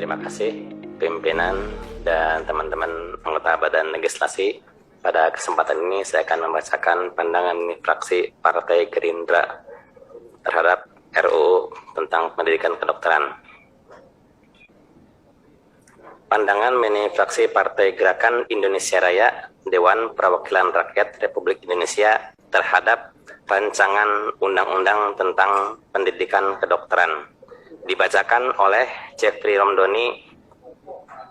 Terima kasih pimpinan dan teman-teman anggota Badan Legislasi. Pada kesempatan ini saya akan membacakan pandangan fraksi Partai Gerindra terhadap RUU tentang pendidikan kedokteran. Pandangan fraksi Partai Gerakan Indonesia Raya Dewan Perwakilan Rakyat Republik Indonesia terhadap rancangan undang-undang tentang pendidikan kedokteran dibacakan oleh Jeffrey Romdoni,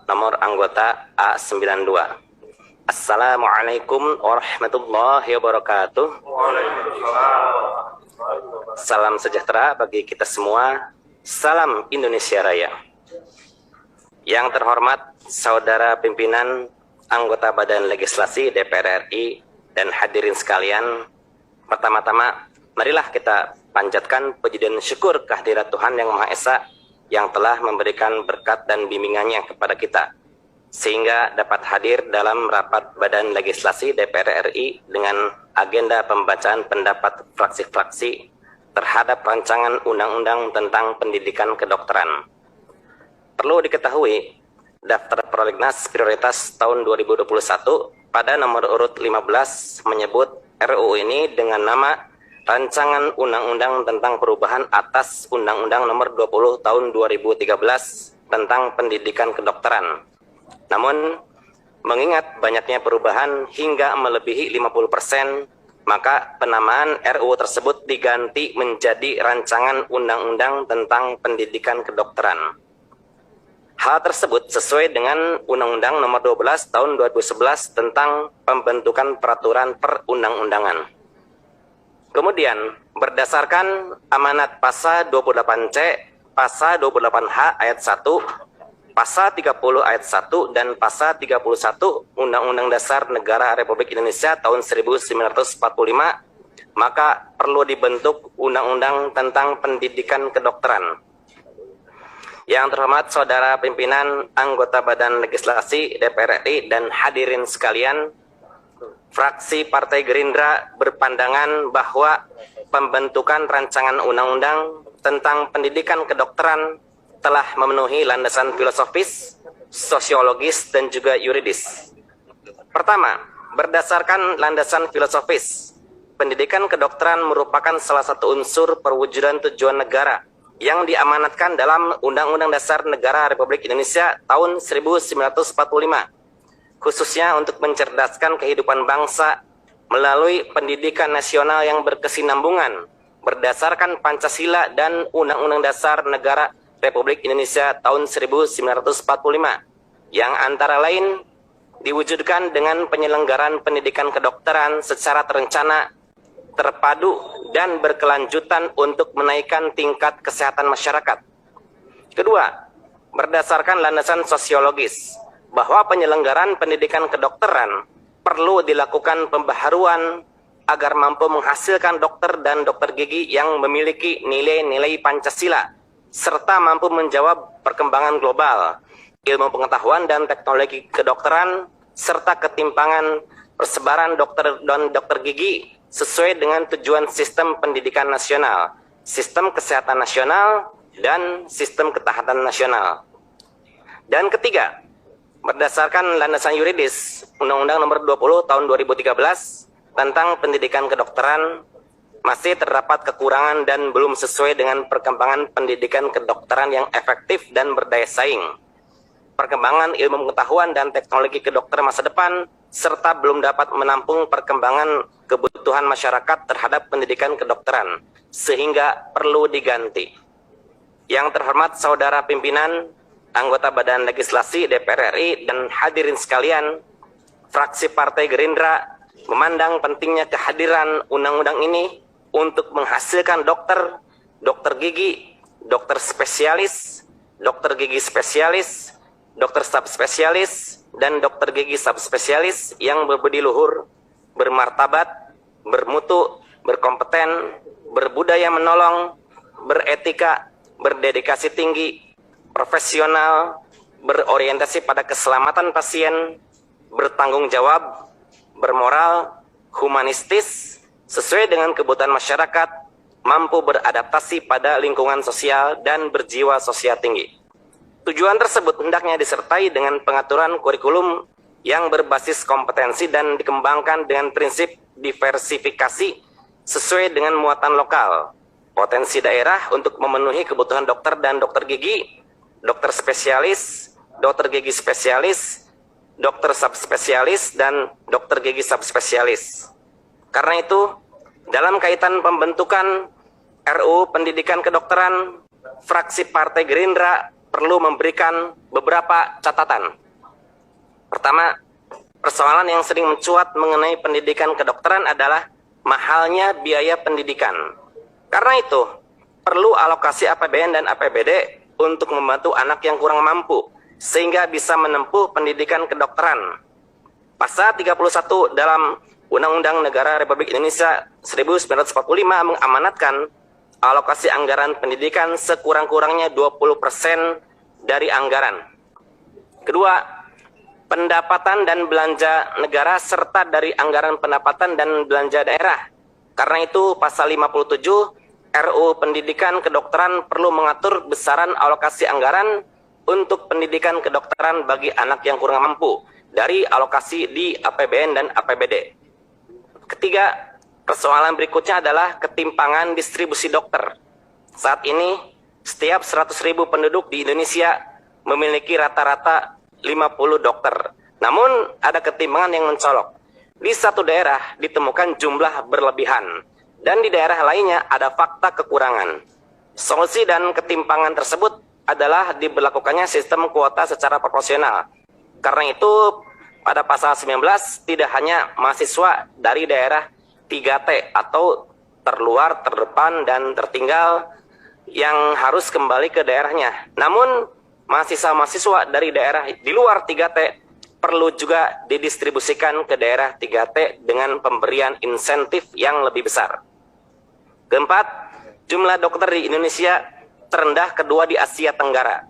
nomor anggota A92. Assalamualaikum warahmatullahi wabarakatuh. Salam sejahtera bagi kita semua. Salam Indonesia Raya. Yang terhormat saudara pimpinan anggota Badan Legislasi DPR RI dan hadirin sekalian, pertama-tama marilah kita panjatkan puji dan syukur kehadirat Tuhan Yang Maha Esa yang telah memberikan berkat dan bimbingannya kepada kita, sehingga dapat hadir dalam rapat Badan Legislasi DPR RI dengan agenda pembacaan pendapat fraksi-fraksi terhadap rancangan undang-undang tentang pendidikan kedokteran. Perlu diketahui, daftar prolegnas prioritas tahun 2021 pada nomor urut 15 menyebut RUU ini dengan nama Rancangan Undang-Undang tentang Perubahan atas Undang-Undang Nomor 20 Tahun 2013 tentang Pendidikan Kedokteran. Namun, mengingat banyaknya perubahan hingga melebihi 50%, maka penamaan RUU tersebut diganti menjadi Rancangan Undang-Undang tentang Pendidikan Kedokteran. Hal tersebut sesuai dengan Undang-Undang Nomor 12 Tahun 2011 tentang Pembentukan Peraturan Perundang-undangan. Kemudian, berdasarkan amanat Pasal 28C, Pasal 28H ayat 1, Pasal 30 ayat 1, dan Pasal 31 Undang-Undang Dasar Negara Republik Indonesia tahun 1945, maka perlu dibentuk Undang-Undang tentang Pendidikan Kedokteran. Yang terhormat saudara pimpinan anggota Badan Legislasi DPR RI dan hadirin sekalian, fraksi Partai Gerindra berpandangan bahwa pembentukan rancangan undang-undang tentang pendidikan kedokteran telah memenuhi landasan filosofis, sosiologis, dan juga yuridis. Pertama, berdasarkan landasan filosofis, pendidikan kedokteran merupakan salah satu unsur perwujudan tujuan negara yang diamanatkan dalam Undang-Undang Dasar Negara Republik Indonesia tahun 1945, khususnya untuk mencerdaskan kehidupan bangsa melalui pendidikan nasional yang berkesinambungan berdasarkan Pancasila dan Undang-Undang Dasar Negara Republik Indonesia tahun 1945, yang antara lain diwujudkan dengan penyelenggaraan pendidikan kedokteran secara terencana, terpadu, dan berkelanjutan untuk menaikkan tingkat kesehatan masyarakat. Kedua, berdasarkan landasan sosiologis, bahwa penyelenggaraan pendidikan kedokteran perlu dilakukan pembaharuan agar mampu menghasilkan dokter dan dokter gigi yang memiliki nilai-nilai Pancasila, serta mampu menjawab perkembangan global, ilmu pengetahuan dan teknologi kedokteran, serta ketimpangan persebaran dokter dan dokter gigi sesuai dengan tujuan sistem pendidikan nasional, sistem kesehatan nasional, dan sistem ketahanan nasional. Dan ketiga, berdasarkan landasan yuridis Undang-Undang Nomor 20 Tahun 2013 tentang pendidikan kedokteran, masih terdapat kekurangan dan belum sesuai dengan perkembangan pendidikan kedokteran yang efektif dan berdaya saing, perkembangan ilmu pengetahuan dan teknologi kedokteran masa depan, serta belum dapat menampung perkembangan kebutuhan masyarakat terhadap pendidikan kedokteran, sehingga perlu diganti. Yang terhormat saudara pimpinan anggota Badan Legislasi DPR RI dan hadirin sekalian, fraksi Partai Gerindra memandang pentingnya kehadiran undang-undang ini untuk menghasilkan dokter, dokter gigi, dokter spesialis, dokter gigi spesialis, dokter subspesialis, dan dokter gigi subspesialis yang berbudi luhur, bermartabat, bermutu, berkompeten, berbudaya menolong, beretika, berdedikasi tinggi, profesional, berorientasi pada keselamatan pasien, bertanggung jawab, bermoral, humanistis, sesuai dengan kebutuhan masyarakat, mampu beradaptasi pada lingkungan sosial, dan berjiwa sosial tinggi. Tujuan tersebut hendaknya disertai dengan pengaturan kurikulum yang berbasis kompetensi dan dikembangkan dengan prinsip diversifikasi sesuai dengan muatan lokal, potensi daerah untuk memenuhi kebutuhan dokter dan dokter gigi, dokter spesialis, dokter gigi spesialis, dokter subspesialis, dan dokter gigi subspesialis. Karena itu, dalam kaitan pembentukan RUU Pendidikan Kedokteran, fraksi Partai Gerindra perlu memberikan beberapa catatan. Pertama, persoalan yang sering mencuat mengenai pendidikan kedokteran adalah mahalnya biaya pendidikan. Karena itu, perlu alokasi APBN dan APBD untuk membantu anak yang kurang mampu, sehingga bisa menempuh pendidikan kedokteran. Pasal 31 dalam Undang-Undang Negara Republik Indonesia 1945 mengamanatkan alokasi anggaran pendidikan sekurang-kurangnya 20% dari anggaran. Kedua, pendapatan dan belanja negara serta dari anggaran pendapatan dan belanja daerah. Karena itu, pasal 57 RUU Pendidikan Kedokteran perlu mengatur besaran alokasi anggaran untuk pendidikan kedokteran bagi anak yang kurang mampu dari alokasi di APBN dan APBD. Ketiga, persoalan berikutnya adalah ketimpangan distribusi dokter. Saat ini, setiap 100.000 penduduk di Indonesia memiliki rata-rata 50 dokter. Namun, ada ketimpangan yang mencolok. Di satu daerah ditemukan jumlah berlebihan, dan di daerah lainnya ada fakta kekurangan. Solusi dan ketimpangan tersebut adalah diberlakukannya sistem kuota secara proporsional. Karena itu, pada pasal 19 tidak hanya mahasiswa dari daerah 3T atau terluar, terdepan, dan tertinggal yang harus kembali ke daerahnya. Namun, mahasiswa-mahasiswa dari daerah di luar 3T perlu juga didistribusikan ke daerah 3T dengan pemberian insentif yang lebih besar. Keempat, jumlah dokter di Indonesia terendah kedua di Asia Tenggara,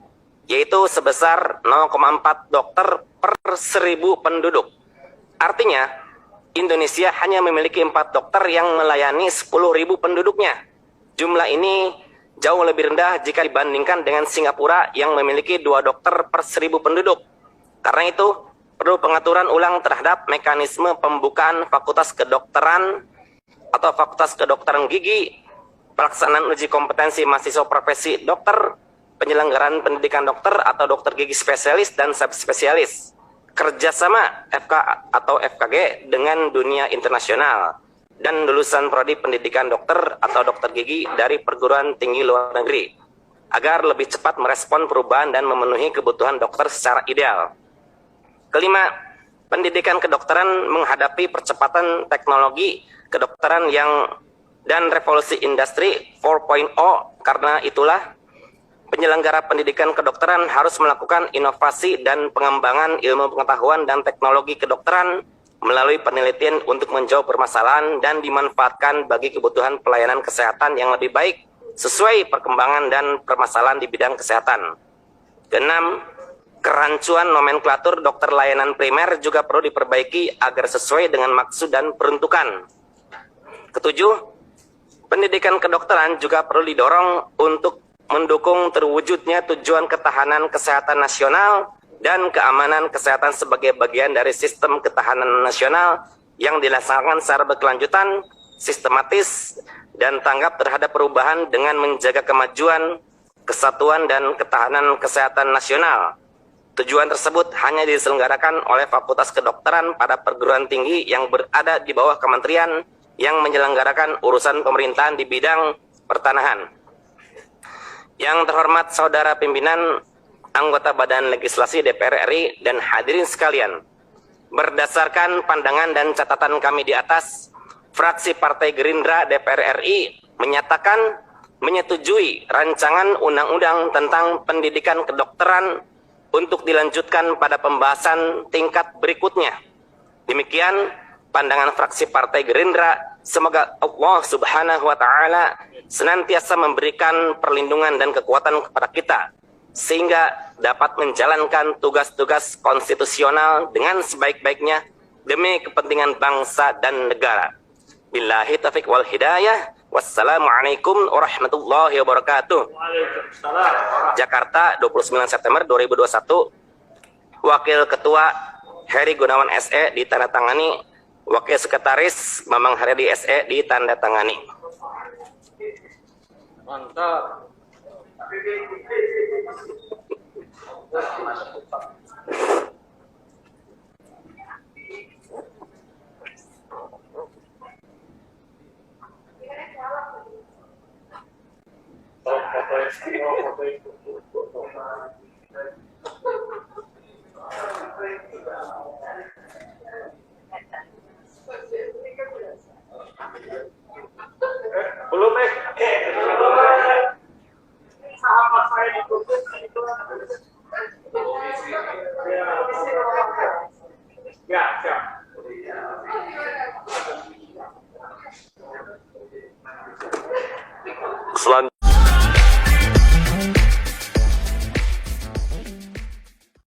yaitu sebesar 0,4 dokter per 1.000 penduduk. Artinya, Indonesia hanya memiliki 4 dokter yang melayani 10.000 penduduknya. Jumlah ini jauh lebih rendah jika dibandingkan dengan Singapura yang memiliki 2 dokter per 1.000 penduduk. Karena itu, perlu pengaturan ulang terhadap mekanisme pembukaan fakultas kedokteran atau fakultas kedokteran gigi, pelaksanaan uji kompetensi mahasiswa profesi dokter, penyelenggaraan pendidikan dokter atau dokter gigi spesialis dan subspesialis, kerjasama FK atau FKG dengan dunia internasional, dan lulusan prodi pendidikan dokter atau dokter gigi dari perguruan tinggi luar negeri, agar lebih cepat merespon perubahan dan memenuhi kebutuhan dokter secara ideal. Kelima, pendidikan kedokteran menghadapi percepatan teknologi kedokteran dan revolusi industri 4.0. Karena itulah, penyelenggara pendidikan kedokteran harus melakukan inovasi dan pengembangan ilmu pengetahuan dan teknologi kedokteran melalui penelitian untuk menjawab permasalahan dan dimanfaatkan bagi kebutuhan pelayanan kesehatan yang lebih baik sesuai perkembangan dan permasalahan di bidang kesehatan. Keenam, kerancuan nomenklatur dokter layanan primer juga perlu diperbaiki agar sesuai dengan maksud dan peruntukan. Ketujuh, pendidikan kedokteran juga perlu didorong untuk mendukung terwujudnya tujuan ketahanan kesehatan nasional dan keamanan kesehatan sebagai bagian dari sistem ketahanan nasional yang dilaksanakan secara berkelanjutan, sistematis, dan tanggap terhadap perubahan dengan menjaga kemajuan, kesatuan, dan ketahanan kesehatan nasional. Tujuan tersebut hanya diselenggarakan oleh Fakultas Kedokteran pada perguruan tinggi yang berada di bawah kementerian yang menyelenggarakan urusan pemerintahan di bidang pertanahan. Yang terhormat saudara pimpinan anggota Badan Legislasi DPR RI dan hadirin sekalian, berdasarkan pandangan dan catatan kami di atas, fraksi Partai Gerindra DPR RI menyatakan menyetujui rancangan undang-undang tentang pendidikan kedokteran untuk dilanjutkan pada pembahasan tingkat berikutnya. Demikian pandangan fraksi Partai Gerindra. Semoga Allah Subhanahu wa Ta'ala senantiasa memberikan perlindungan dan kekuatan kepada kita, sehingga dapat menjalankan tugas-tugas konstitusional dengan sebaik-baiknya demi kepentingan bangsa dan negara. Billahi taufiq wal hidayah. Wassalamualaikum warahmatullahi wabarakatuh. Jakarta, 29 September 2021. Wakil Ketua Heri Gunawan SE ditandatangani, Wakil Sekretaris Mamang Haryadi SE ditandatangani. Mantap. Belum sahabat saya di Kudus itu ya siap. Selanjutnya